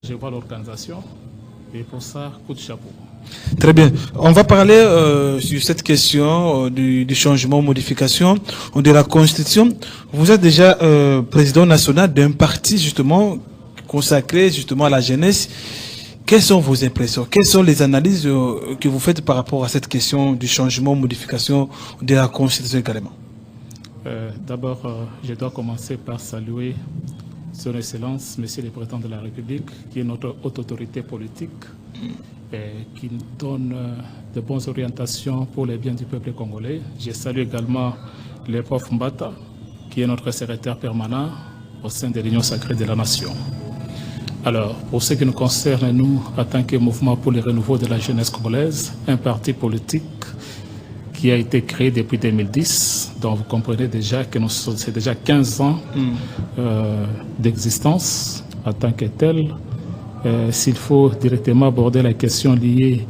Je vois l'organisation et pour ça, coup de chapeau. Très bien. On va parler sur cette question du changement, modification de la Constitution. Vous êtes déjà président national d'un parti justement consacré justement à la jeunesse. Quelles sont vos impressions? Quelles sont les analyses que vous faites par rapport à cette question du changement, modification de la Constitution également? D'abord, je dois commencer par saluer Son Excellence, Monsieur le Président de la République, qui est notre haute autorité politique, qui nous donne de bonnes orientations pour les biens du peuple congolais. Je salue également le prof Mbata, qui est notre secrétaire permanent au sein de l'Union sacrée de la Nation. Alors, pour ce qui nous concerne, nous, en tant que mouvement pour le renouveau de la jeunesse congolaise, un parti politique qui a été créé depuis 2010, donc vous comprenez déjà que c'est déjà 15 ans d'existence en tant que tel. S'il faut directement aborder la question liée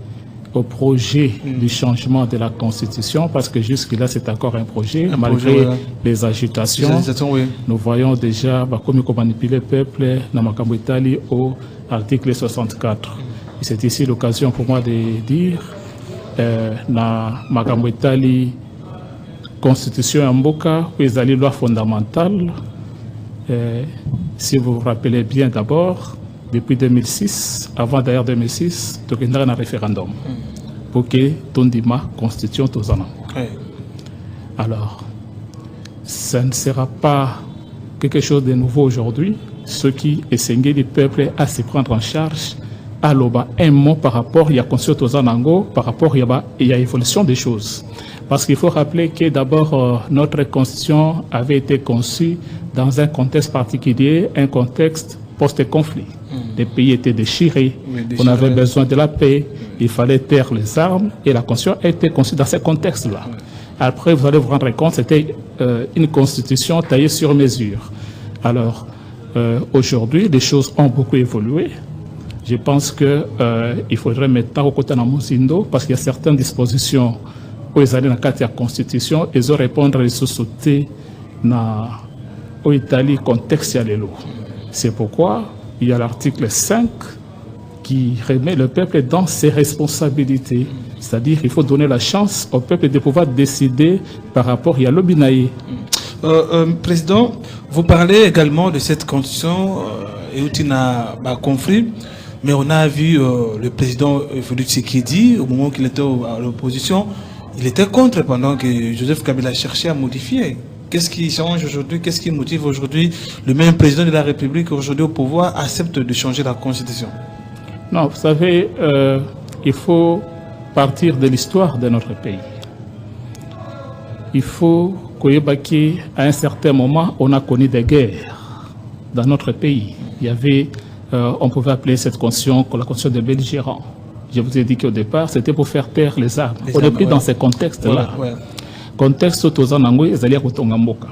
au projet du changement de la Constitution, parce que jusque-là c'est encore un projet, malgré les agitations, nous voyons déjà comment manipuler le peuple dans Makambo Italie au article 64. C'est ici l'occasion pour moi de dire na Makambo Italie Constitution ya mboka ezali loi fondamentale. Si vous vous rappelez bien d'abord, depuis 2006, avant d'ailleurs 2006, il y a un référendum pour que Tondima Constitution Tozana. Alors, ça ne sera pas quelque chose de nouveau aujourd'hui. Ce qui essaient du peuple à se prendre en charge, à l'oba un mot par rapport à la Constitution Tozanango, par rapport à l'évolution des choses. Parce qu'il faut rappeler que d'abord, notre Constitution avait été conçue dans un contexte particulier, un contexte post-conflit. Les pays étaient déchirés, on avait besoin de la paix, il fallait taire les armes, et la Constitution a été conçue dans ce contexte-là. Après, vous allez vous rendre compte, c'était une Constitution taillée sur mesure. Alors, aujourd'hui, les choses ont beaucoup évolué. Je pense qu'il faudrait maintenant au côté de Moussindo, parce qu'il y a certaines dispositions où ils allaient dans la Constitution, ils ont répondre à les sociétés dans l'Italie contextuelle. C'est pourquoi il y a l'article 5 qui remet le peuple dans ses responsabilités. C'est-à-dire qu'il faut donner la chance au peuple de pouvoir décider par rapport à l'Obinaï. Président, vous parlez également de cette constitution et où il y a un conflit, mais on a vu le président Félix Tshisekedi, au moment qu'il était à l'opposition, il était contre pendant que Joseph Kabila cherchait à modifier. Qu'est-ce qui change aujourd'hui? Qu'est-ce qui motive aujourd'hui le même président de la République aujourd'hui au pouvoir accepte de changer la Constitution? Non, vous savez, il faut partir de l'histoire de notre pays. Il faut qu'à un certain moment, on a connu des guerres dans notre pays. Il y avait, on pouvait appeler cette constitution la constitution de belligérants. Je vous ai dit qu'au départ, c'était pour faire taire les armes. On est pris dans ces contextes-là. Contexte tozanango ezali kotonga mboka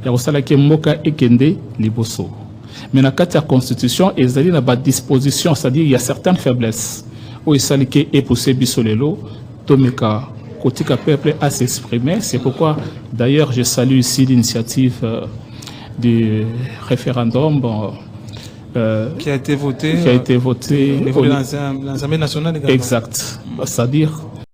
ya kosala ke mboka ekende liboso, mais na kati ya constitution ezali na ba disposition, c'est-à-dire il y a certaines faiblesses où ezali ke epoussé biso lelo tomeka kotika peuple à s'exprimer. C'est pourquoi d'ailleurs je salue ici l'initiative du référendum qui a été voté au niveau de l'Assemblée nationale également. Exact, c'est-à-dire